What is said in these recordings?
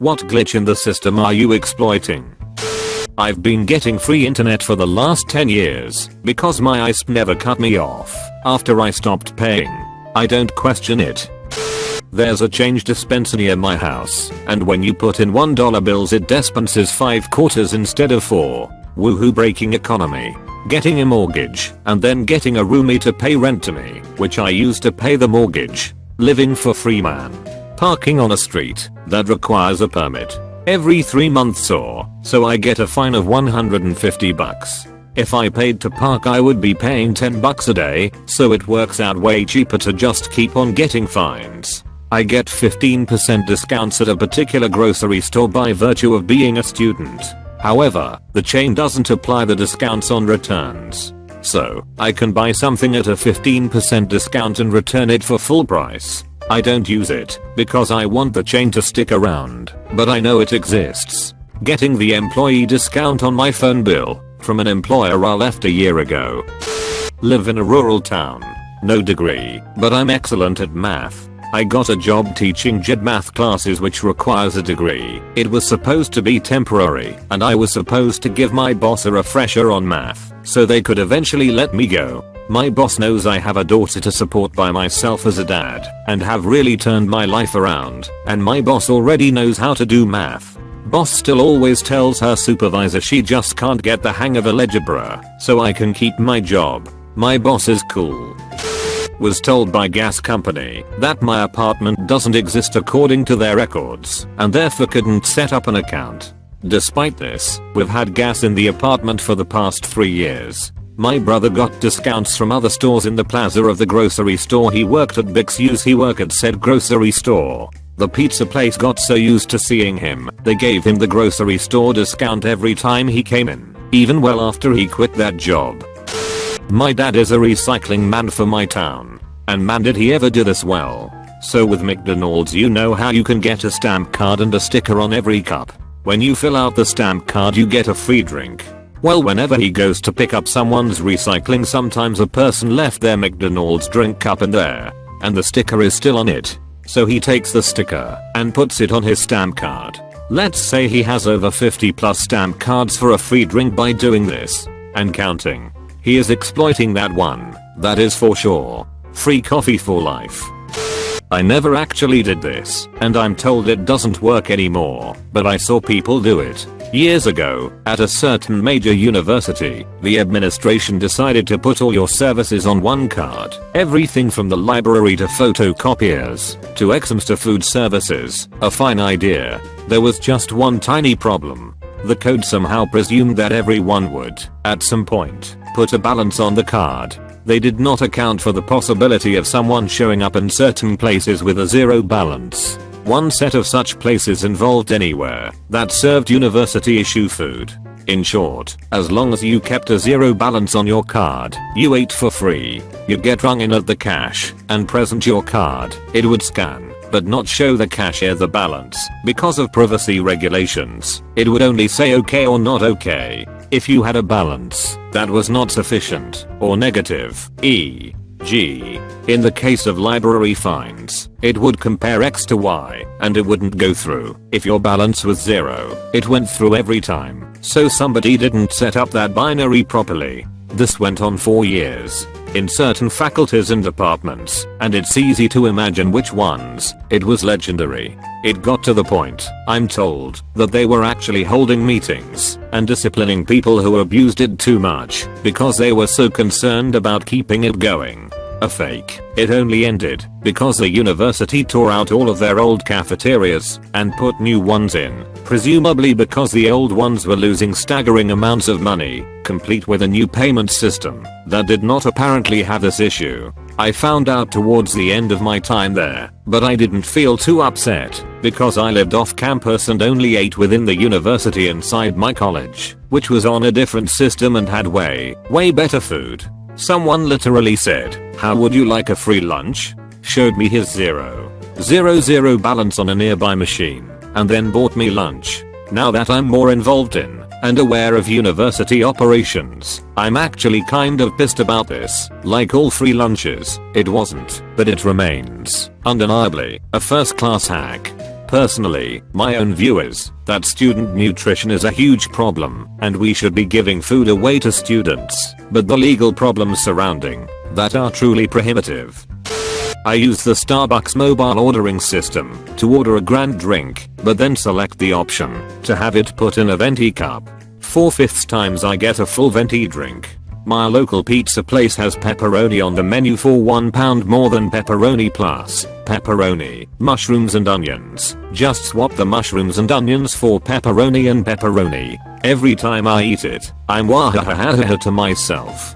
What glitch in the system are you exploiting? I've been getting free internet for the last 10 years because my ISP never cut me off after I stopped paying. I don't question it. There's a change dispenser near my house, and when you put in $1 bills it dispenses 5 quarters instead of 4. Woohoo, breaking economy. Getting a mortgage and then getting a roomie to pay rent to me, which I use to pay the mortgage. Living for free, man. Parking on a street that requires a permit every 3 months or so I get a fine of $150. If I paid to park I would be paying $10 a day, so it works out way cheaper to just keep on getting fines. I get 15% discounts at a particular grocery store by virtue of being a student. However, the chain doesn't apply the discounts on returns. So, I can buy something at a 15% discount and return it for full price. I don't use it because I want the chain to stick around, but I know it exists. Getting the employee discount on my phone bill from an employer I left a year ago. Live in a rural town. No degree, but I'm excellent at math. I got a job teaching GED math classes which requires a degree. It was supposed to be temporary and I was supposed to give my boss a refresher on math so they could eventually let me go. My boss knows I have a daughter to support by myself as a dad and have really turned my life around, and my boss already knows how to do math. Boss still always tells her supervisor she just can't get the hang of algebra, so I can keep my job. My boss is cool. Was told by gas company that my apartment doesn't exist according to their records and therefore couldn't set up an account. Despite this, we've had gas in the apartment for the past 3 years. My brother got discounts from other stores in the plaza of the grocery store he worked at because he worked at said grocery store. The pizza place got so used to seeing him, they gave him the grocery store discount every time he came in, even well after he quit that job. My dad is a recycling man for my town. And man did he ever do this well. So with McDonald's you know how you can get a stamp card and a sticker on every cup. When you fill out the stamp card you get a free drink. Well, whenever he goes to pick up someone's recycling, sometimes a person left their McDonald's drink cup in there and the sticker is still on it. So he takes the sticker and puts it on his stamp card. Let's say he has over 50 plus stamp cards for a free drink by doing this and counting. He is exploiting that one, that is for sure. Free coffee for life. I never actually did this, and I'm told it doesn't work anymore, but I saw people do it. Years ago, at a certain major university, the administration decided to put all your services on one card. Everything from the library to photocopiers, to exams to food services. A fine idea. There was just one tiny problem. The code somehow presumed that everyone would, at some point, put a balance on the card. They did not account for the possibility of someone showing up in certain places with a zero balance. One set of such places involved anywhere that served university issue food. In short, as long as you kept a zero balance on your card, you ate for free. You'd get rung in at the cash and present your card. It would scan, but not show the cashier the balance. Because of privacy regulations, it would only say okay or not okay. If you had a balance that was not sufficient or negative, e.g. in the case of library fines, it would compare X to Y and it wouldn't go through. If your balance was 0, it went through every time. So somebody didn't set up that binary properly. This went on for years in certain faculties and departments, and it's easy to imagine which ones. It was legendary. It got to the point, I'm told, that they were actually holding meetings and disciplining people who abused it too much because they were so concerned about keeping it going. A fake. It only ended because the university tore out all of their old cafeterias and put new ones in, presumably because the old ones were losing staggering amounts of money, complete with a new payment system that did not apparently have this issue. I found out towards the end of my time there, but I didn't feel too upset because I lived off campus and only ate within the university inside my college, which was on a different system and had way better food. Someone literally said, "How would you like a free lunch?" Showed me his 0.00 balance on a nearby machine, and then bought me lunch. Now that I'm more involved in and aware of university operations, I'm actually kind of pissed about this. Like all free lunches, it wasn't, but it remains, undeniably, a first class hack. Personally, my own view is that student nutrition is a huge problem and we should be giving food away to students, but the legal problems surrounding that are truly prohibitive. I use the Starbucks mobile ordering system to order a grand drink, but then select the option to have it put in a venti cup. 4/5 times I get a full venti drink. My local pizza place has pepperoni on the menu for £1 more than pepperoni plus pepperoni, mushrooms and onions. Just swap the mushrooms and onions for pepperoni and pepperoni. Every time I eat it, I'm wahahaha to myself.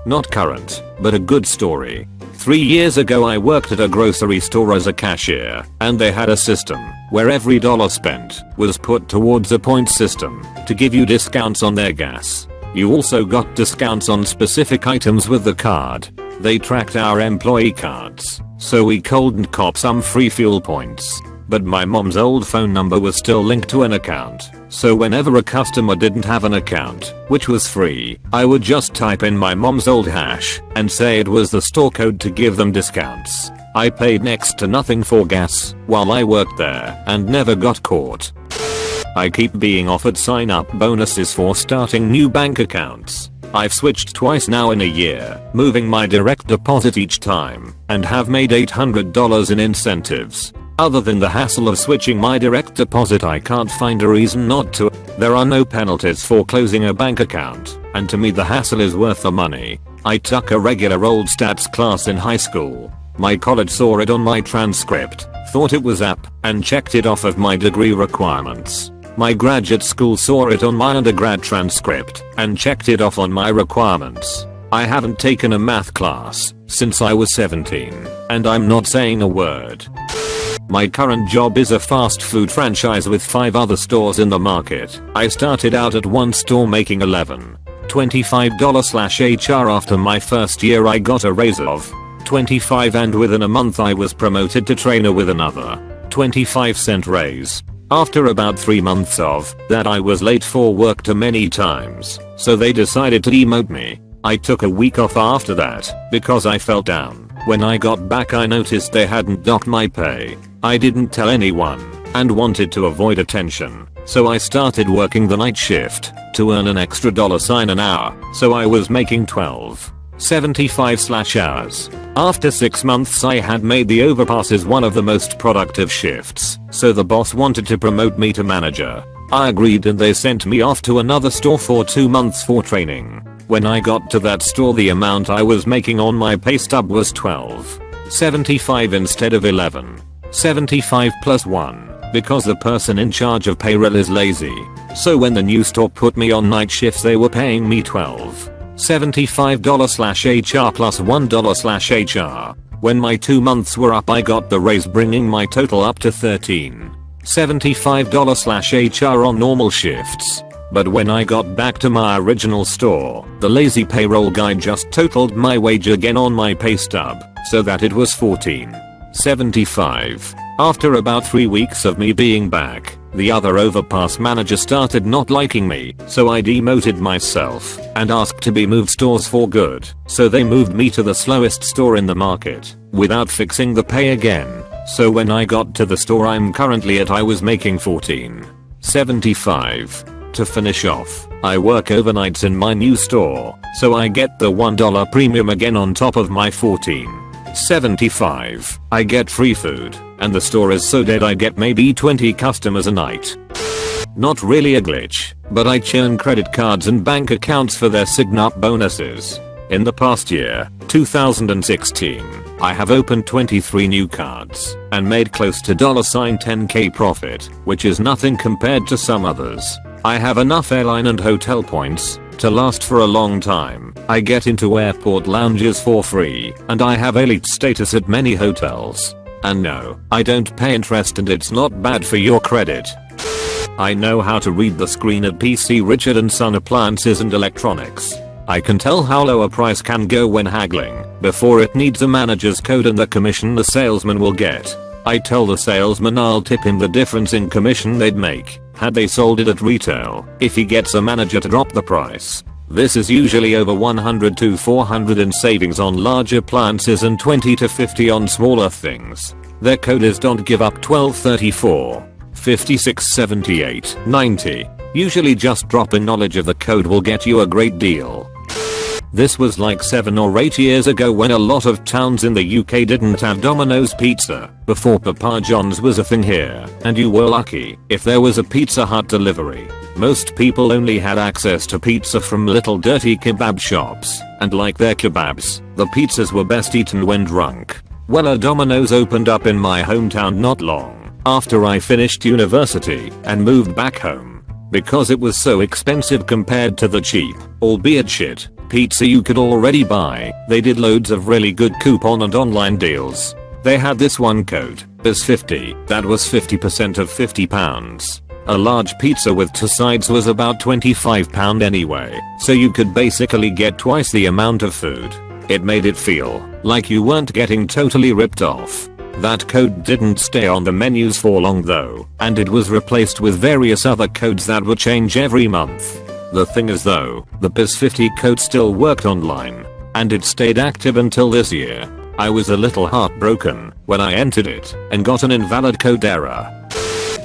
Not current, but a good story. 3 years ago I worked at a grocery store as a cashier, and they had a system where every dollar spent was put towards a points system to give you discounts on their gas. You also got discounts on specific items with the card. They tracked our employee cards, so we couldn't cop some free fuel points. But my mom's old phone number was still linked to an account, so whenever a customer didn't have an account, which was free, I would just type in my mom's old hash and say it was the store code to give them discounts. I paid next to nothing for gas while I worked there and never got caught. I keep being offered sign-up bonuses for starting new bank accounts. I've switched twice now in a year, moving my direct deposit each time, and have made $800 in incentives. Other than the hassle of switching my direct deposit, I can't find a reason not to. There are no penalties for closing a bank account, and to me the hassle is worth the money. I took a regular old stats class in high school. My college saw it on my transcript, thought it was apt, and checked it off of my degree requirements. My graduate school saw it on my undergrad transcript and checked it off on my requirements. I haven't taken a math class since I was 17, and I'm not saying a word. My current job is a fast food franchise with 5 other stores in the market. I started out at one store making $11.25/HR. After my first year I got a raise of $25, and within a month I was promoted to trainer with another 25-cent raise. After about 3 months of that I was late for work too many times, so they decided to demote me. I took a week off after that because I felt down. When I got back I noticed they hadn't docked my pay. I didn't tell anyone and wanted to avoid attention, so I started working the night shift to earn an extra $1 an hour, so I was making $12.75/hours. After 6 months I had made the overpasses one of the most productive shifts, so the boss wanted to promote me to manager. I agreed and they sent me off to another store for 2 months for training. When I got to that store the amount I was making on my pay stub was $12.75 instead of $11.75 plus 1, because the person in charge of payroll is lazy. So when the new store put me on night shifts they were paying me $12.75/HR plus $1/HR. When my 2 months were up I got the raise, bringing my total up to $13.75/HR on normal shifts. But when I got back to my original store, the lazy payroll guy just totaled my wage again on my pay stub, so that it was $14.75. After about 3 weeks of me being back, the other overpass manager started not liking me, so I demoted myself and asked to be moved stores for good. So they moved me to the slowest store in the market without fixing the pay again. So when I got to the store I'm currently at I was making $14.75. To finish off, I work overnights in my new store, so I get the $1 premium again on top of my $14.75. I get free food, and the store is so dead I get maybe 20 customers a night. Not really a glitch, but I churn credit cards and bank accounts for their sign-up bonuses. In the past year, 2016, I have opened 23 new cards and made close to $10k profit, which is nothing compared to some others. I have enough airline and hotel points to last for a long time. I get into airport lounges for free, and I have elite status at many hotels. And no, I don't pay interest and it's not bad for your credit. I know how to read the screen at PC Richard & Son Appliances and Electronics. I can tell how low a price can go when haggling before it needs a manager's code and the commission the salesman will get. I tell the salesman I'll tip him the difference in commission they'd make had they sold it at retail if he gets a manager to drop the price. This is usually over $100 to $400 in savings on large appliances and $20 to $50 on smaller things. Their code is don't give up 1234 56 78 90. Usually just dropping knowledge of the code will get you a great deal. This was like 7 or 8 years ago when a lot of towns in the UK didn't have Domino's pizza, before Papa John's was a thing here, and you were lucky if there was a Pizza Hut delivery. Most people only had access to pizza from little dirty kebab shops, and like their kebabs, the pizzas were best eaten when drunk. Well, a Domino's opened up in my hometown not long after I finished university and moved back home. Because it was so expensive compared to the cheap, albeit shit, pizza you could already buy, they did loads of really good coupon and online deals. They had this one code, BIS50, that was 50% of £50. A large pizza with 2 sides was about £25 anyway, so you could basically get twice the amount of food. It made it feel like you weren't getting totally ripped off. That code didn't stay on the menus for long though, and it was replaced with various other codes that would change every month. The thing is though, the BIS50 code still worked online, and it stayed active until this year. I was a little heartbroken when I entered it and got an invalid code error.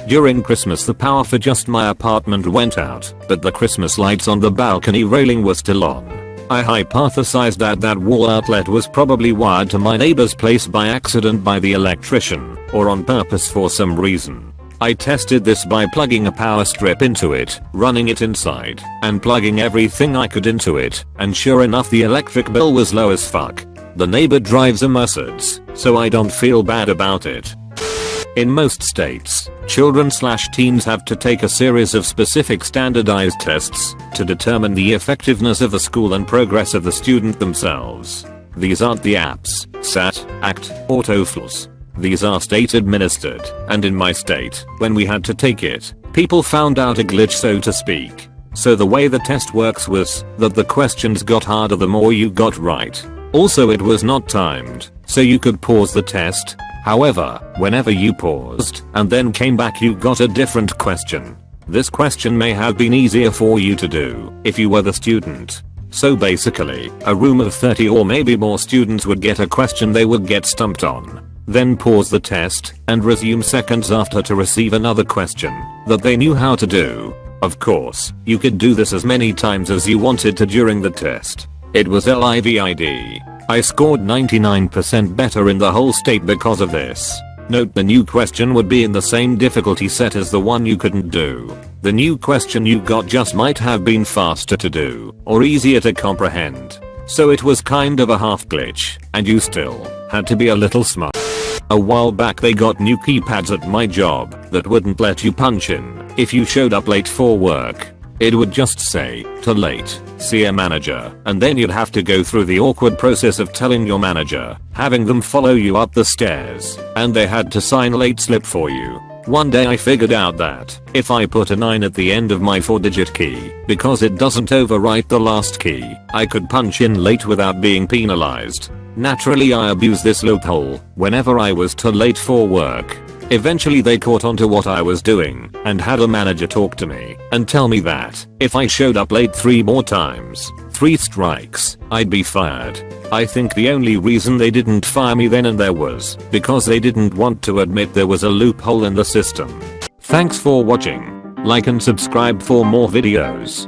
During Christmas the power for just my apartment went out, but the Christmas lights on the balcony railing were still on. I hypothesized that wall outlet was probably wired to my neighbor's place by accident by the electrician, or on purpose for some reason. I tested this by plugging a power strip into it, running it inside, and plugging everything I could into it, and sure enough the electric bill was low as fuck. The neighbor drives a Mercedes, so I don't feel bad about it. In most states, children/teens have to take a series of specific standardized tests to determine the effectiveness of the school and progress of the student themselves. These aren't the apps, SAT, ACT, or TOEFLs. These are state administered, and in my state, when we had to take it, people found out a glitch so to speak. So the way the test works was that the questions got harder the more you got right. Also it was not timed, so you could pause the test. However, whenever you paused and then came back you got a different question. This question may have been easier for you to do if you were the student. So basically, a room of 30 or maybe more students would get a question they would get stumped on. Then pause the test and resume seconds after to receive another question that they knew how to do. Of course, you could do this as many times as you wanted to during the test. It was livid. I scored 99% better in the whole state because of this. Note the new question would be in the same difficulty set as the one you couldn't do. The new question you got just might have been faster to do or easier to comprehend. So it was kind of a half glitch, and you still had to be a little smart. A while back they got new keypads at my job that wouldn't let you punch in if you showed up late for work. It would just say, "Too late, see a manager," and then you'd have to go through the awkward process of telling your manager, having them follow you up the stairs, and they had to sign a late slip for you. One day I figured out that if I put a 9 at the end of my 4-digit key, because it doesn't overwrite the last key, I could punch in late without being penalized. Naturally I abused this loophole whenever I was too late for work. Eventually they caught on to what I was doing and had a manager talk to me and tell me that if I showed up late 3 more times, 3 strikes, I'd be fired. I think the only reason they didn't fire me then and there was because they didn't want to admit there was a loophole in the system. Thanks for watching. Like and subscribe for more videos.